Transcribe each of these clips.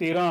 13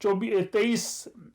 23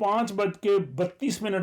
5:32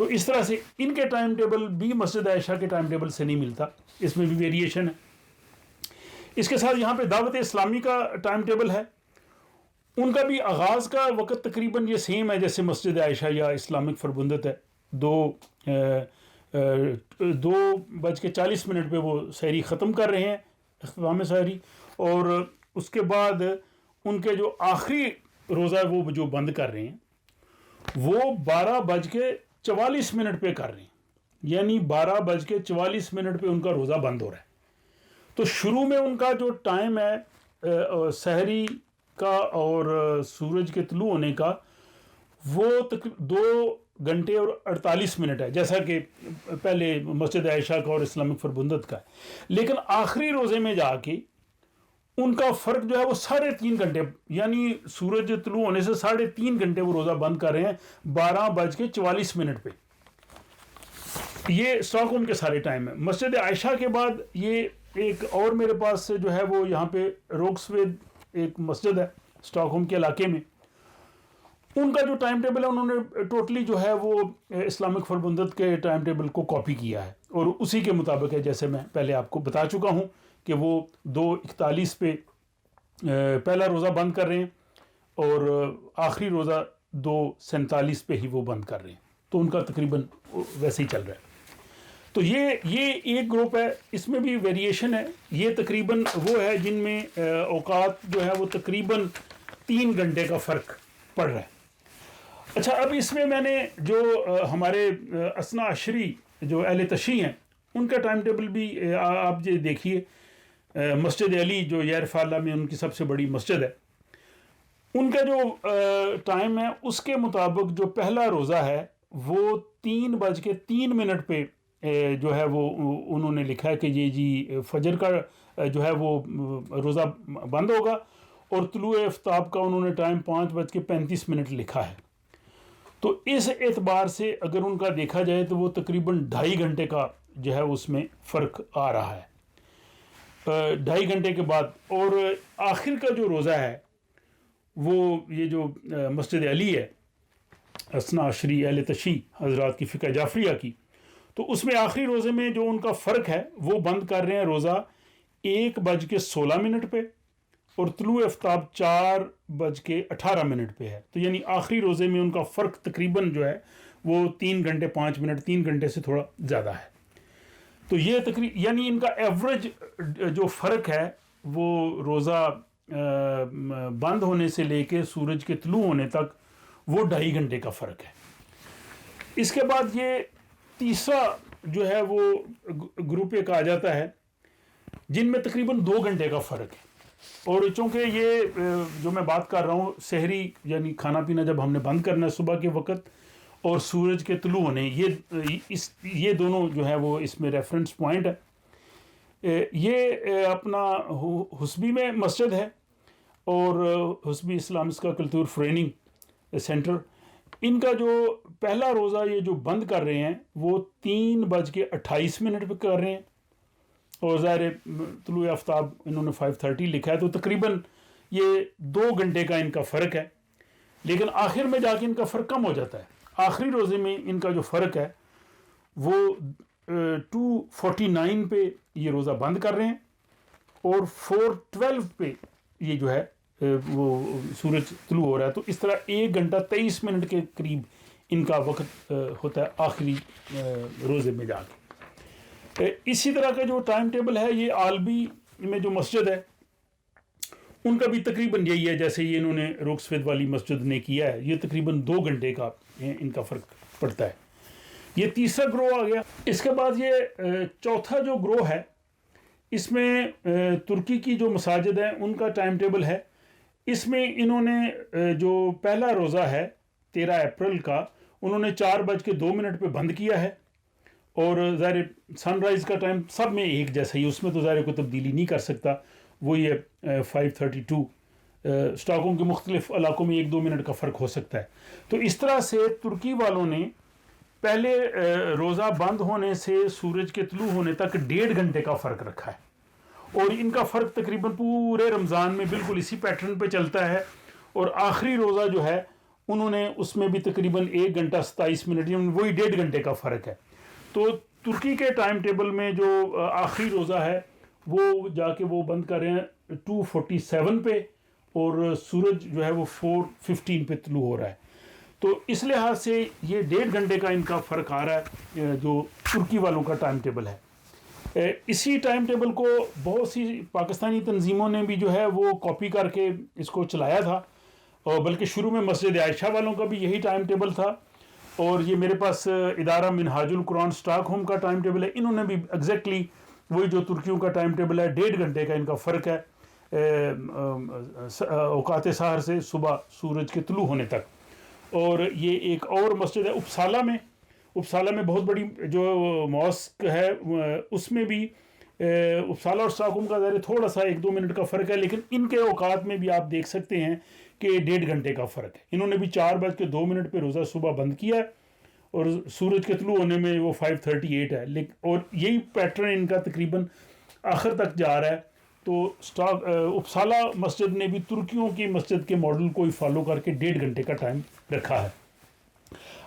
تو اس طرح سے ان کے ٹائم ٹیبل بھی مسجد عائشہ کے ٹائم ٹیبل سے نہیں ملتا، اس میں بھی ویریشن ہے۔ اس کے ساتھ یہاں پہ دعوت اسلامی کا ٹائم ٹیبل ہے، ان کا بھی آغاز کا وقت تقریباً یہ سیم ہے جیسے مسجد عائشہ یا اسلامک فربندت ہے، 2:40 پہ وہ سحری ختم کر رہے ہیں، اختتام سحری، اور اس کے بعد ان کے جو آخری روزہ ہے وہ جو بند کر رہے ہیں وہ 12:44 پہ کر رہے ہیں، یعنی 12:44 پہ ان کا روزہ بند ہو رہا ہے۔ تو شروع میں ان کا جو ٹائم ہے سحری کا اور سورج کے طلوع ہونے کا وہ 2 گھنٹے اور 48 منٹ ہے، جیسا کہ پہلے مسجد عائشہ کا اور اسلامک فربندت کا ہے، لیکن آخری روزے میں جا کے ان کا فرق جو ہے وہ 3.5 گھنٹے، یعنی سورج طلوع ہونے سے 3.5 گھنٹے وہ روزہ بند کر رہے ہیں 12:44 پہ۔ یہ اسٹاک ہوم کے سارے ٹائم ہے۔ مسجد عائشہ کے بعد یہ ایک اور میرے پاس سے جو ہے وہ یہاں پہ روکسوید ایک مسجد ہے اسٹاک ہوم کے علاقے میں، ان کا جو ٹائم ٹیبل ہے انہوں نے ٹوٹلی جو ہے وہ اسلامک فربندت کے ٹائم ٹیبل کو کاپی کیا ہے اور اسی کے مطابق ہے، جیسے میں پہلے آپ کو بتا چکا ہوں کہ وہ 2:41 پہ پہلا روزہ بند کر رہے ہیں اور آخری روزہ 2:47 پہ ہی وہ بند کر رہے ہیں، تو ان کا تقریباً ویسے ہی چل رہا ہے۔ تو یہ ایک گروپ ہے، اس میں بھی ویریشن ہے، یہ تقریباً وہ ہے جن میں اوقات جو ہے وہ تقریباً 3 گھنٹے کا فرق پڑ رہا ہے۔ اچھا، اب اس میں نے جو ہمارے اثنا عشری جو اہل تشیع ہیں ان کا ٹائم ٹیبل بھی آپ یہ دیکھیے، مسجد علی جو یار فالہ میں ان کی سب سے بڑی مسجد ہے، ان کا جو ٹائم ہے اس کے مطابق جو پہلا روزہ ہے وہ 3:03 پہ جو ہے وہ انہوں نے لکھا ہے کہ یہ جی فجر کا جو ہے وہ روزہ بند ہوگا، اور طلوع آفتاب کا انہوں نے ٹائم 5:35 لکھا ہے۔ تو اس اعتبار سے اگر ان کا دیکھا جائے تو وہ تقریباً 2.5 گھنٹے کا جو ہے اس میں فرق آ رہا ہے 2.5 گھنٹے کے بعد۔ اور آخر کا جو روزہ ہے وہ یہ جو مسجد علی ہے اثنا عشری اہل تشیع حضرات کی فقہ جعفریہ کی، تو اس میں آخری روزے میں جو ان کا فرق ہے وہ بند کر رہے ہیں روزہ 1:16 پہ، اور طلوع آفتاب 4:18 پہ ہے، تو یعنی آخری روزے میں ان کا فرق تقریباً جو ہے وہ 3 گھنٹے 5 منٹ، 3 گھنٹے سے تھوڑا زیادہ ہے۔ تو یہ یعنی ان کا ایوریج جو فرق ہے وہ روزہ بند ہونے سے لے کے سورج کے طلوع ہونے تک وہ 2.5 گھنٹے کا فرق ہے۔ اس کے بعد یہ تیسرا جو ہے وہ گروپ ایک آ جاتا ہے جن میں تقریباً 2 گھنٹے کا فرق ہے، اور چونکہ یہ جو میں بات کر رہا ہوں سحری یعنی کھانا پینا جب ہم نے بند کرنا ہے صبح کے وقت اور سورج کے طلوع ہونے، یہ دونوں جو ہے وہ اس میں ریفرنس پوائنٹ ہے۔ یہ اپنا حسبی میں مسجد ہے اور حسبی اسلامس کا کلتور ٹریننگ سینٹر، ان کا جو پہلا روزہ یہ جو بند کر رہے ہیں وہ 3:28 پہ کر رہے ہیں، اور ظاہر طلوع آفتاب انہوں نے 5:30 لکھا ہے، تو تقریباً یہ 2 گھنٹے کا ان کا فرق ہے، لیکن آخر میں جا کے ان کا فرق کم ہو جاتا ہے۔ آخری روزے میں ان کا جو فرق ہے وہ 2:49 پہ یہ روزہ بند کر رہے ہیں، اور 4:12 پہ یہ جو ہے وہ سورج طلوع ہو رہا ہے، تو اس طرح 1 گھنٹہ 23 منٹ کے قریب ان کا وقت ہوتا ہے آخری روزے میں جا کے۔ اسی طرح کا جو ٹائم ٹیبل ہے یہ عالبی میں جو مسجد ہے ان کا بھی تقریباً یہی ہے جیسے یہ انہوں نے روکسوید والی مسجد نے کیا ہے، یہ تقریباً 2 گھنٹے کا ان کا فرق پڑتا ہے۔ یہ تیسرا گروہ آ گیا۔ اس کے بعد یہ چوتھا جو گروہ ہے اس میں ترکی کی جو مساجد ہیں ان کا ٹائم ٹیبل ہے، اس میں انہوں نے جو پہلا روزہ ہے 13 اپریل کا انہوں نے 4:02 پہ بند کیا ہے، اور ظاہر سن رائز کا ٹائم سب میں ایک جیسا ہی، اس میں تو ظاہر کوئی تبدیلی نہیں کر سکتا، وہی ہے 5:32۔ اسٹاک ہوم کے مختلف علاقوں میں 1-2 منٹ کا فرق ہو سکتا ہے۔ تو اس طرح سے ترکی والوں نے پہلے روزہ بند ہونے سے سورج کے طلوع ہونے تک 1.5 گھنٹے کا فرق رکھا ہے، اور ان کا فرق تقریباً پورے رمضان میں بالکل اسی پیٹرن پہ چلتا ہے، اور آخری روزہ جو ہے انہوں نے اس میں بھی تقریباً 1 گھنٹہ 27 منٹ یعنی وہی 1.5 گھنٹے کا فرق ہے. تو ترکی کے ٹائم ٹیبل میں جو آخری روزہ ہے وہ جا کے وہ بند کر رہے ہیں 2:47 پہ اور سورج جو ہے وہ 4:15 پہ طلوع ہو رہا ہے. تو اس لحاظ سے یہ 1.5 گھنٹے کا ان کا فرق آ رہا ہے جو ترکی والوں کا ٹائم ٹیبل ہے. اسی ٹائم ٹیبل کو بہت سی پاکستانی تنظیموں نے بھی جو ہے وہ کاپی کر کے اس کو چلایا تھا, اور بلکہ شروع میں مسجد عائشہ والوں کا بھی یہی ٹائم ٹیبل تھا. اور یہ میرے پاس ادارہ منہاج القرآن اسٹاک ہوم کا ٹائم ٹیبل ہے, انہوں نے بھی ایگزیکٹلی وہی جو ترکیوں کا ٹائم ٹیبل ہے 1.5 گھنٹے کا ان کا فرق ہے اوقات سحر سے صبح سورج کے طلوع ہونے تک. اور یہ ایک اور مسجد ہے اپسالہ میں بہت بڑی جو ماسک ہے, اس میں بھی اپسالہ اور اسٹاک ہوم کا ظاہر تھوڑا سا 1-2 منٹ کا فرق ہے, لیکن ان کے اوقات میں بھی آپ دیکھ سکتے ہیں کہ 1.5 گھنٹے کا فرق ہے. انہوں نے بھی 4:02 پہ روزہ صبح بند کیا ہے اور سورج کے طلوع ہونے میں وہ 5:38 ہے, اور یہی پیٹرن ان کا تقریباً آخر تک جا رہا ہے. تو اپسالہ مسجد نے بھی ترکیوں کی مسجد کے ماڈل کو ہی فالو کر کے 1.5 گھنٹے کا ٹائم رکھا ہے.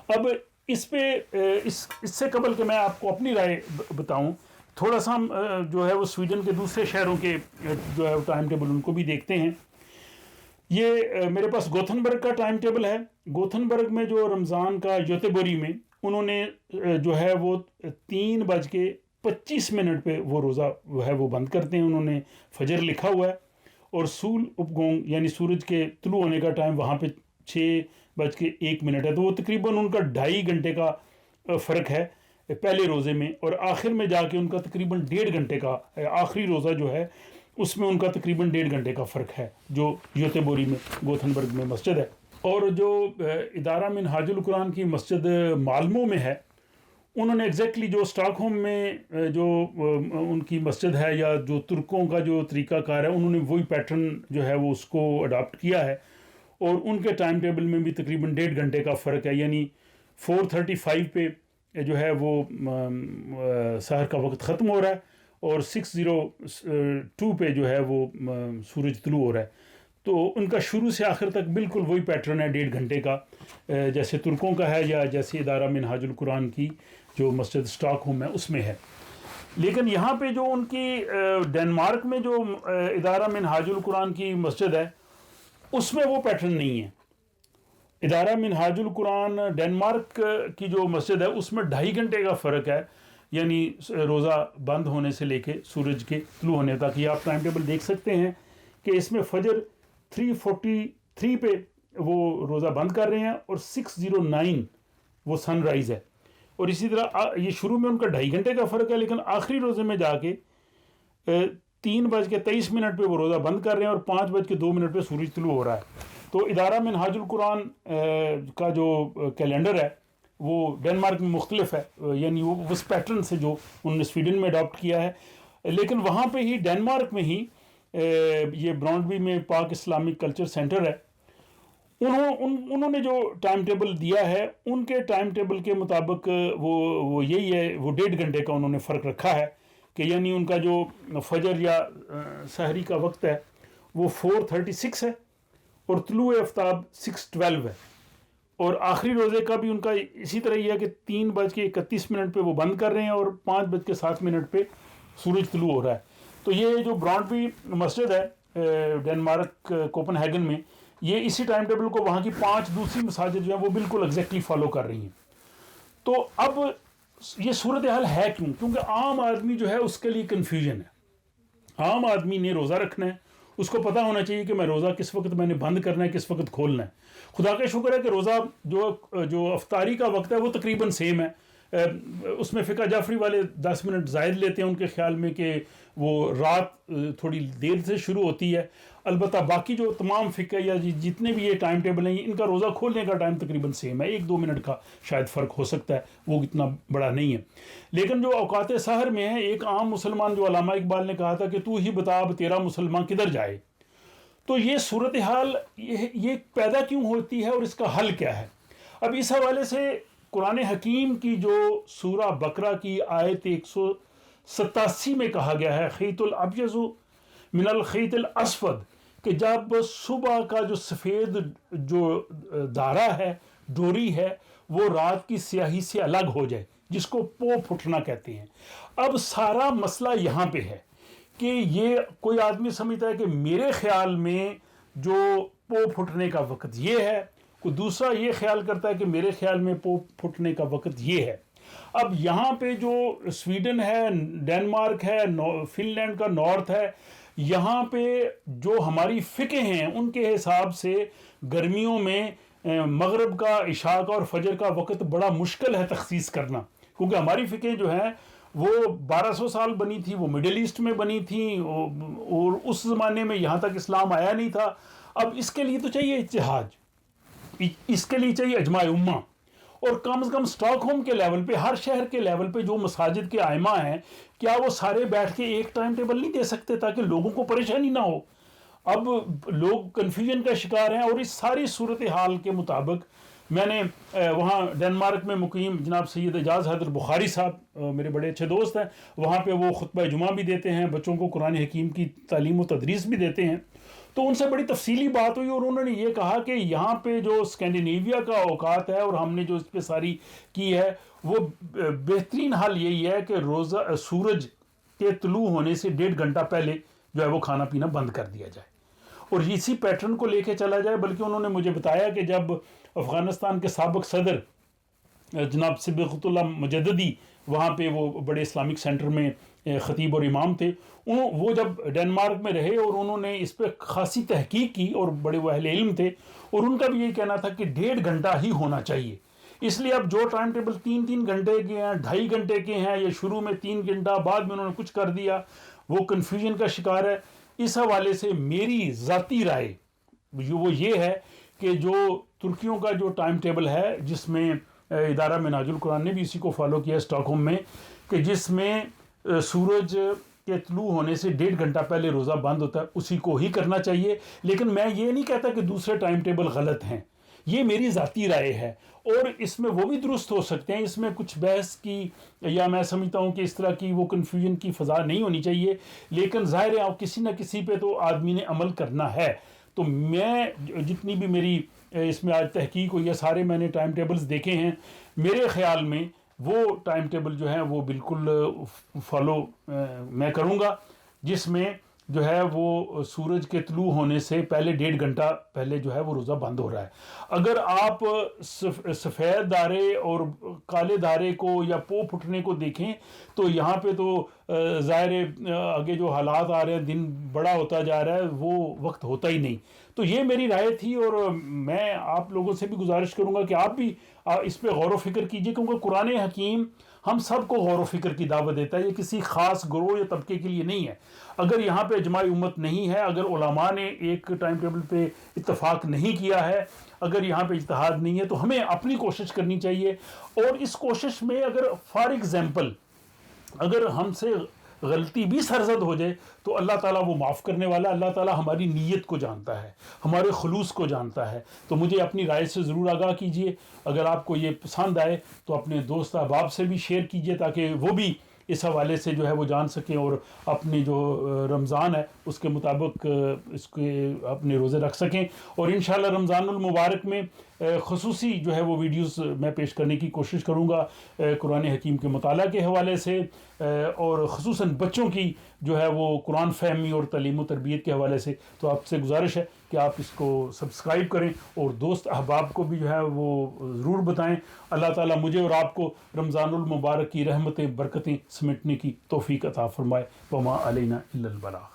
اب اس پہ اس سے قبل کہ میں آپ کو اپنی رائے بتاؤں, تھوڑا سا ہم جو ہے وہ سویڈن کے دوسرے شہروں کے جو ہے ٹائم ٹیبل ان کو بھی دیکھتے ہیں. یہ میرے پاس گوتھنبرگ کا ٹائم ٹیبل ہے. گوتھنبرگ میں جو رمضان کا یوتیبوری میں انہوں نے جو ہے وہ 3:25 پہ وہ روزہ ہے وہ بند کرتے ہیں. انہوں نے فجر لکھا ہوا ہے, اور سول اپگونگ یعنی سورج کے طلوع ہونے کا ٹائم وہاں پہ 6:01 ہے. تو وہ تقریباً ان کا 2.5 گھنٹے کا فرق ہے پہلے روزے میں, اور آخر میں جا کے ان کا تقریباً 1.5 گھنٹے کا آخری روزہ جو ہے اس میں ان کا تقریباً 1.5 گھنٹے کا فرق ہے جو یوتیبوری میں گوتھنبرگ میں مسجد ہے. اور جو ادارہ منہاج القرآن کی مسجد مالمو میں ہے, انہوں نے ایگزیکٹلی جو اسٹاک ہوم میں جو ان کی مسجد ہے یا جو ترکوں کا جو طریقہ کار ہے انہوں نے وہی پیٹرن جو ہے وہ اس کو اڈاپٹ کیا ہے, اور ان کے ٹائم ٹیبل میں بھی تقریباً 1.5 گھنٹے کا فرق ہے. یعنی 4:35 پہ جو ہے وہ سحر کا وقت ختم ہو رہا ہے, اور 6:02 پہ جو ہے وہ سورج طلوع ہو رہا ہے. تو ان کا شروع سے آخر تک بالکل وہی پیٹرن ہے 1.5 گھنٹے کا, جیسے ترکوں کا ہے یا جیسے ادارہ منہاج القرآن کی جو مسجد اسٹاک ہوم ہے اس میں ہے. لیکن یہاں پہ جو ان کی ڈنمارک میں جو ادارہ منہاج القرآن کی مسجد ہے اس میں وہ پیٹرن نہیں ہے. ادارہ منہاج القرآن ڈنمارک کی جو مسجد ہے اس میں 2.5 گھنٹے کا فرق ہے, یعنی روزہ بند ہونے سے لے کے سورج کے طلوع ہونے تک. یہ آپ ٹائم ٹیبل دیکھ سکتے ہیں کہ اس میں فجر 3:43 پہ وہ روزہ بند کر رہے ہیں, اور 6:09 وہ سن رائز ہے. اور اسی طرح یہ شروع میں ان کا 2.5 گھنٹے کا فرق ہے, لیکن آخری روزے میں جا کے 3:23 پہ وہ روزہ بند کر رہے ہیں, اور 5:02 پہ سورج طلوع ہو رہا ہے. تو ادارہ منہاج القرآن کا جو کیلنڈر ہے وہ ڈنمارک میں مختلف ہے, یعنی وہ اس پیٹرن سے جو انہوں نے سویڈن میں اڈاپٹ کیا ہے. لیکن وہاں پہ ہی ڈنمارک میں ہی یہ برانڈبی میں پاک اسلامک کلچر سینٹر ہے, انہوں نے جو ٹائم ٹیبل دیا ہے ان کے ٹائم ٹیبل کے مطابق وہ یہی ہے, وہ 1.5 گھنٹے کا انہوں نے فرق رکھا ہے کہ یعنی ان کا جو فجر یا سحری کا وقت ہے وہ 4:36 ہے, اور طلوع آفتاب 6:12 ہے. اور آخری روزے کا بھی ان کا اسی طرح یہ ہے کہ 3:31 پہ وہ بند کر رہے ہیں, اور 5:07 پہ سورج طلوع ہو رہا ہے. تو یہ جو برانڈبی مسجد ہے ڈنمارک کوپن ہیگن میں, یہ اسی ٹائم ٹیبل کو وہاں کی 5 دوسری مساجد جو ہیں وہ بالکل ایگزیکٹلی فالو کر رہی ہیں. تو اب یہ صورتحال ہے کیونکہ عام آدمی جو ہے اس کے لیے کنفیوژن ہے. عام آدمی نے روزہ رکھنا ہے, اس کو پتہ ہونا چاہیے کہ میں روزہ کس وقت میں نے بند کرنا ہے, کس وقت کھولنا ہے. خدا کا شکر ہے کہ روزہ جو افطاری کا وقت ہے وہ تقریباً سیم ہے. اس میں فقہ جعفری والے 10 منٹ زائد لیتے ہیں ان کے خیال میں کہ وہ رات تھوڑی دیر سے شروع ہوتی ہے. البتہ باقی جو تمام فقہ یا جتنے بھی یہ ٹائم ٹیبل ہیں ان کا روزہ کھولنے کا ٹائم تقریباً سیم ہے, 1-2 منٹ کا شاید فرق ہو سکتا ہے, وہ اتنا بڑا نہیں ہے. لیکن جو اوقات سحر میں ہے, ایک عام مسلمان جو علامہ اقبال نے کہا تھا کہ تو ہی بتا اب تیرا مسلمان کدھر جائے, تو یہ صورتحال یہ پیدا کیوں ہوتی ہے اور اس کا حل کیا ہے. اب اس حوالے سے قرآن حکیم کی جو سورہ بقرہ کی آیت 187 میں کہا گیا ہے خیط الابیض من الخیط الاسود, کہ جب صبح کا جو سفید جو دارا ہے، ڈوری ہے، وہ رات کی سیاہی سے الگ ہو جائے، جس کو پو پھٹنا کہتے ہیں۔ اب سارا مسئلہ یہاں پہ ہے کہ یہ کوئی آدمی سمجھتا ہے کہ میرے خیال میں جو پو پھٹنے کا وقت یہ ہے، کوئی دوسرا یہ خیال کرتا ہے کہ میرے خیال میں پو پھٹنے کا وقت یہ ہے۔ اب یہاں پہ جو سویڈن ہے، ڈنمارک ہے، فن لینڈ کا نارتھ ہے، یہاں پہ جو ہماری فقہ ہیں ان کے حساب سے گرمیوں میں مغرب کا، عشاء کا اور فجر کا وقت بڑا مشکل ہے تخصیص کرنا، کیونکہ ہماری فقہ جو ہیں وہ 1200 سال بنی تھی، وہ مڈل ایسٹ میں بنی تھیں، اور اس زمانے میں یہاں تک اسلام آیا نہیں تھا۔ اب اس کے لیے تو چاہیے اجتہاد، اس کے لیے چاہیے اجماع امہ، اور کم از کم اسٹاک ہوم کے لیول پہ، ہر شہر کے لیول پہ جو مساجد کے ائمہ ہیں، کیا وہ سارے بیٹھ کے ایک ٹائم ٹیبل نہیں دے سکتے تاکہ لوگوں کو پریشانی نہ ہو؟ اب لوگ کنفیوژن کا شکار ہیں، اور اس ساری صورتحال کے مطابق میں نے وہاں ڈنمارک میں مقیم جناب سید اعجاز حیدر بخاری صاحب میرے بڑے اچھے دوست ہیں، وہاں پہ وہ خطبہ جمعہ بھی دیتے ہیں، بچوں کو قرآن حکیم کی تعلیم و تدریس بھی دیتے ہیں۔ تو ان سے بڑی تفصیلی بات ہوئی، اور انہوں نے یہ کہا کہ یہاں پہ جو اسکینڈینیویا کا اوقات ہے اور ہم نے جو اس پہ ساری کی ہے، وہ بہترین حل یہی ہے کہ روزہ سورج کے طلوع ہونے سے 1.5 گھنٹہ پہلے جو ہے وہ کھانا پینا بند کر دیا جائے، اور اسی پیٹرن کو لے کے چلا جائے۔ بلکہ انہوں نے مجھے بتایا کہ جب افغانستان کے سابق صدر جناب صبغت اللہ مجددی وہاں پہ وہ بڑے اسلامک سینٹر میں خطیب اور امام تھے، وہ جب ڈنمارک میں رہے اور انہوں نے اس پہ خاصی تحقیق کی، اور بڑے وہ اہل علم تھے، اور ان کا بھی یہی کہنا تھا کہ 1.5 گھنٹہ ہی ہونا چاہیے۔ اس لیے اب جو ٹائم ٹیبل 3 گھنٹے کے ہیں، 2.5 گھنٹے کے ہیں، یا شروع میں 3 گھنٹہ بعد میں انہوں نے کچھ کر دیا، وہ کنفیوژن کا شکار ہے۔ اس حوالے سے میری ذاتی رائے وہ یہ ہے کہ جو ترکیوں کا جو ٹائم ٹیبل ہے، جس میں ادارہ منہاج القرآن نے بھی اسی کو فالو کیا اسٹاک ہوم میں، کہ جس میں سورج کے طلوع ہونے سے 1.5 گھنٹہ پہلے روزہ بند ہوتا ہے، اسی کو ہی کرنا چاہیے۔ لیکن میں یہ نہیں کہتا کہ دوسرے ٹائم ٹیبل غلط ہیں، یہ میری ذاتی رائے ہے، اور اس میں وہ بھی درست ہو سکتے ہیں، اس میں کچھ بحث کی یا میں سمجھتا ہوں کہ اس طرح کی وہ کنفیوژن کی فضا نہیں ہونی چاہیے۔ لیکن ظاہر ہے کسی نہ کسی پہ تو آدمی نے عمل کرنا ہے۔ تو میں جتنی بھی میری اس میں آج تحقیق ہوئی ہے، سارے میں نے ٹائم ٹیبلز دیکھے ہیں، میرے خیال میں وہ ٹائم ٹیبل جو ہیں وہ بالکل فالو میں کروں گا، جس میں جو ہے وہ سورج کے طلوع ہونے سے پہلے 1.5 گھنٹہ پہلے جو ہے وہ روزہ بند ہو رہا ہے۔ اگر آپ سفید دارے اور کالے دارے کو یا پو پھٹنے کو دیکھیں تو یہاں پہ تو ظاہر آگے جو حالات آ رہے ہیں، دن بڑا ہوتا جا رہا ہے، وہ وقت ہوتا ہی نہیں۔ تو یہ میری رائے تھی، اور میں آپ لوگوں سے بھی گزارش کروں گا کہ آپ بھی اس پہ غور و فکر کیجئے، کیونکہ قرآن حکیم ہم سب کو غور و فکر کی دعوت دیتا ہے، یہ کسی خاص گروہ یا طبقے کے لیے نہیں ہے۔ اگر یہاں پہ اجماع امت نہیں ہے، اگر علماء نے ایک ٹائم ٹیبل پہ اتفاق نہیں کیا ہے، اگر یہاں پہ اجتہاد نہیں ہے، تو ہمیں اپنی کوشش کرنی چاہیے، اور اس کوشش میں اگر فار ایگزامپل اگر ہم سے غلطی بھی سرزد ہو جائے تو اللہ تعالیٰ وہ معاف کرنے والا ہے۔ اللہ تعالیٰ ہماری نیت کو جانتا ہے، ہمارے خلوص کو جانتا ہے۔ تو مجھے اپنی رائے سے ضرور آگاہ کیجئے، اگر آپ کو یہ پسند آئے تو اپنے دوست احباب سے بھی شیئر کیجئے، تاکہ وہ بھی اس حوالے سے جو ہے وہ جان سکیں، اور اپنی جو رمضان ہے اس کے مطابق اس کے اپنے روزے رکھ سکیں۔ اور انشاءاللہ رمضان المبارک میں خصوصی جو ہے وہ ویڈیوز میں پیش کرنے کی کوشش کروں گا قرآن حکیم کے مطالعہ کے حوالے سے، اور خصوصاً بچوں کی جو ہے وہ قرآن فہمی اور تعلیم و تربیت کے حوالے سے۔ تو آپ سے گزارش ہے کہ آپ اس کو سبسکرائب کریں، اور دوست احباب کو بھی جو ہے وہ ضرور بتائیں۔ اللہ تعالیٰ مجھے اور آپ کو رمضان المبارک کی رحمتیں برکتیں سمیٹنے کی توفیق عطا فرمائے۔ وما علینا الا البلاغ۔